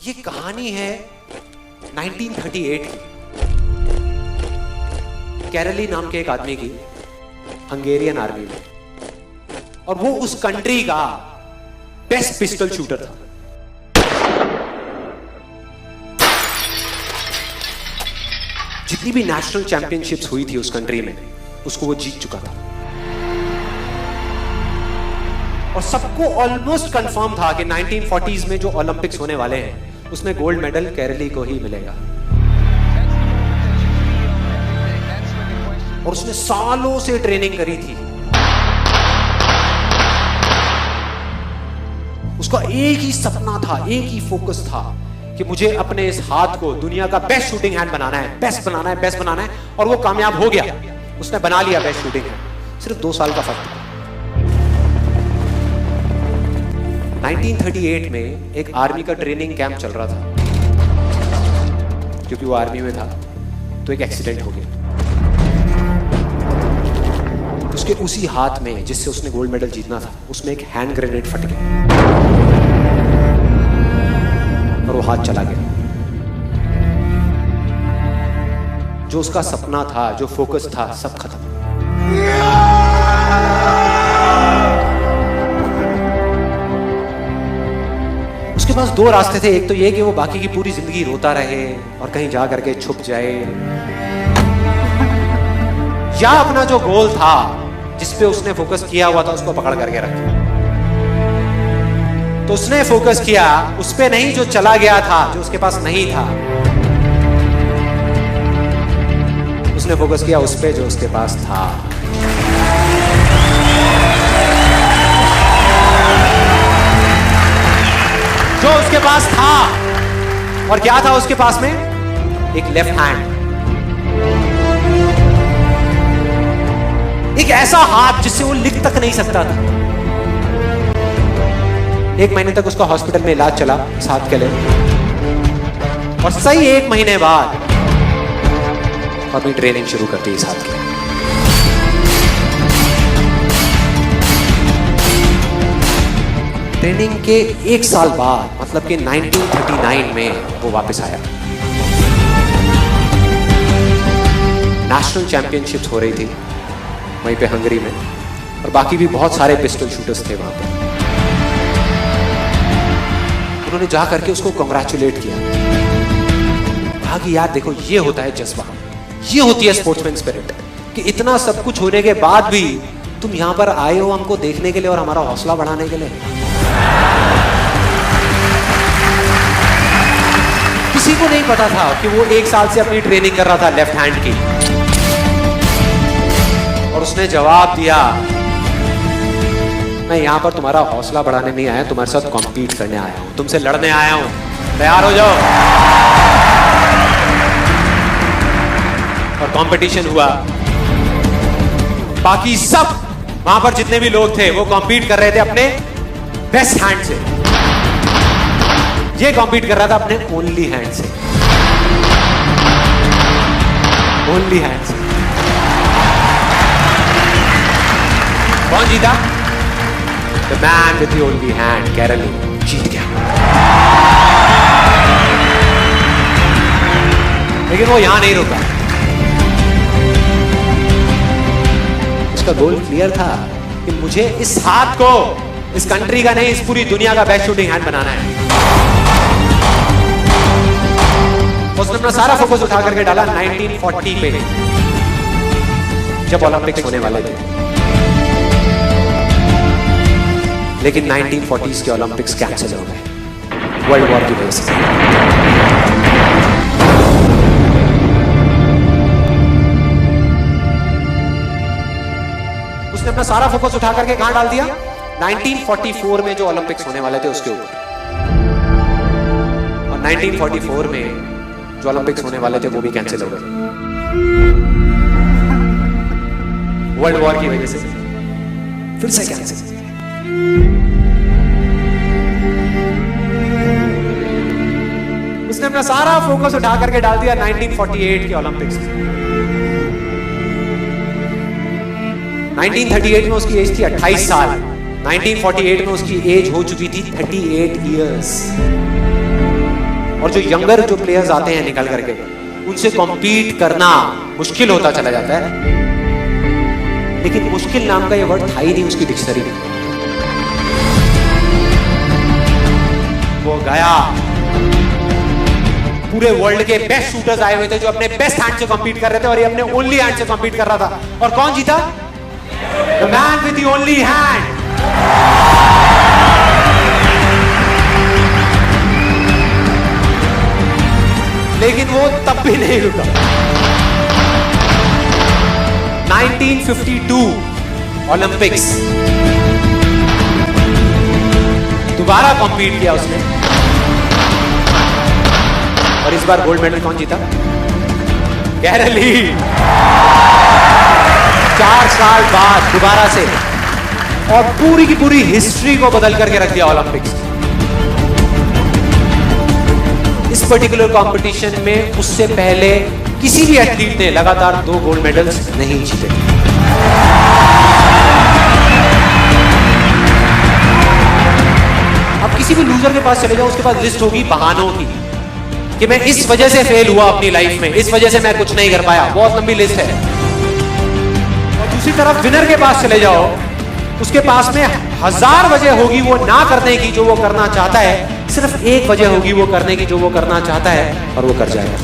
ये कहानी है 1938 की, कैरली नाम के एक आदमी की, हंगेरियन आर्मी में, और वो उस कंट्री का बेस्ट पिस्टल शूटर था। जितनी भी नेशनल चैंपियनशिप्स हुई थी उस कंट्री में, उसको वो जीत चुका था। और सबको ऑलमोस्ट कंफर्म था कि 1940s में जो ओलंपिक्स होने वाले हैं उसमें गोल्ड मेडल केरली को ही मिलेगा। और उसने सालों से ट्रेनिंग करी थी। उसका एक ही सपना था, एक ही फोकस था कि मुझे अपने इस हाथ को दुनिया का बेस्ट शूटिंग हैंड बनाना है, बेस्ट बनाना है, बेस्ट बनाना है। और वो कामयाब हो गया, उसने बना लिया बेस्ट शूटिंग हैंड। सिर्फ 2 साल का फर्क था। 1938 में एक आर्मी का ट्रेनिंग कैंप चल रहा था। क्योंकि वो आर्मी में था तो एक एक्सीडेंट हो गया। उसके उसी हाथ में जिससे उसने गोल्ड मेडल जीतना था, उसमें एक हैंड ग्रेनेड फट गया और वो हाथ चला गया। जो उसका सपना था, जो फोकस था, सब खत्म। उसके पास 2 रास्ते थे। एक तो ये कि वो बाकी की पूरी जिंदगी रोता रहे और कहीं जा करके छुप जाए, या अपना जो गोल था जिस पे उसने फोकस किया हुआ था उसको पकड़ करके रखे। तो उसने फोकस किया उस पे नहीं जो चला गया था, जो उसके पास नहीं था। उसने फोकस किया उस पे जो उसके पास था। जो उसके पास था। और क्या था उसके पास में? एक लेफ्ट हैंड, एक ऐसा हाथ जिससे वो लिख तक नहीं सकता था। 1 महीने तक उसका हॉस्पिटल में इलाज चला इस हाथ के लिए, और सही 1 महीने बाद अपनी ट्रेनिंग शुरू करती इस हाथ की। ट्रेनिंग के 1 साल बाद, मतलब कि 1939 में वो वापस आया। नेशनल चैंपियनशिप्स हो रही थी वहीं पे हंगरी में, और बाकी भी बहुत सारे पिस्टल शूटर्स थे वहां पे। उन्होंने जा करके उसको कांग्रेचुलेट किया। कहा कि यार देखो, ये होता है जज्बा, ये होती है स्पोर्ट्समैन स्पिरिट, कि इतना सब कुछ होने के बाद भी तुम यहां पर आए हो हमको देखने के लिए और हमारा हौसला बढ़ाने के लिए। किसी को नहीं पता था कि वो 1 साल से अपनी ट्रेनिंग कर रहा था लेफ्ट हैंड की। और उसने जवाब दिया, मैं यहां पर तुम्हारा हौसला बढ़ाने नहीं आया, तुम्हारे साथ कॉम्पीट करने आया हूं, तुमसे लड़ने आया हूं, तैयार हो जाओ। और कंपटीशन हुआ। बाकी सब वहां पर जितने भी लोग थे वो कॉम्पीट कर रहे थे अपने बेस्ट हैंड से। ये कॉम्पीट कर रहा था अपने ओनली हैंड से। ओनली हैंड से। कौन जीता? The man with the only hand, केरली जीत गया। लेकिन वो यहां नहीं रुका। उसका गोल क्लियर था कि मुझे इस हाथ को, इस कंट्री का नहीं, इस पूरी दुनिया का बेस्ट शूटिंग हैंड बनाना है। उसने अपना सारा फोकस उठा करके डाला 1940 पे, जब ओलंपिक्स होने वाले थे। लेकिन 1940s के ओलंपिक्स कैंसिल हो गए वर्ल्ड वॉर की वजह से। उसने अपना सारा फोकस उठा करके कहां डाल दिया? 1944 में जो ओलंपिक्स होने वाले थे उसके ऊपर। और 1944 में जो ओलंपिक्स होने वाले थे वो भी कैंसिल हो गए वर्ल्ड वॉर की वजह से। फिर से कैंसिल। उसने अपना सारा फोकस उठा करके डाल दिया 1948 के ओलंपिक्स में। 1938 में उसकी एज थी 28 साल। 1948 में उसकी एज हो चुकी थी 38 इयर्स। और जो यंगर जो प्लेयर्स आते हैं निकल करके, उनसे कॉम्पीट करना मुश्किल होता चला जाता है। लेकिन मुश्किल नाम का ये वर्ड था ही नहीं उसकी डिक्शनरी में। वो गया, पूरे वर्ल्ड के बेस्ट शूटर्स आए हुए थे जो अपने बेस्ट हैंड से कॉम्पीट कर रहे थे, और ये अपने ओनली हैंड से कॉम्पीट कर रहा था। और कौन जीता? The man with the only hand. लेकिन वो तब भी नहीं रुका। 1952 ओलंपिक्स, दोबारा कॉम्पीट किया उसने, और इस बार गोल्ड मेडल कौन जीता? कैरल ली। 4 साल बाद दोबारा से, और पूरी की पूरी हिस्ट्री को बदल करके रख दिया ओलंपिक्स। इस पर्टिकुलर कंपटीशन में उससे पहले किसी भी एथलीट ने लगातार 2 गोल्ड मेडल्स नहीं जीते। अब किसी भी लूजर के पास चले जाओ, उसके पास लिस्ट होगी बहानों की कि मैं इस वजह से फेल हुआ अपनी लाइफ में, इस वजह से मैं कुछ नहीं कर पाया। बहुत लंबी लिस्ट है। और दूसरी तरफ विनर के पास चले जाओ, उसके पास में 1000 वजह होगी वो ना करने की जो वो करना चाहता है, सिर्फ एक वजह होगी वो करने की जो वो करना चाहता है, और वो कर जाएगा।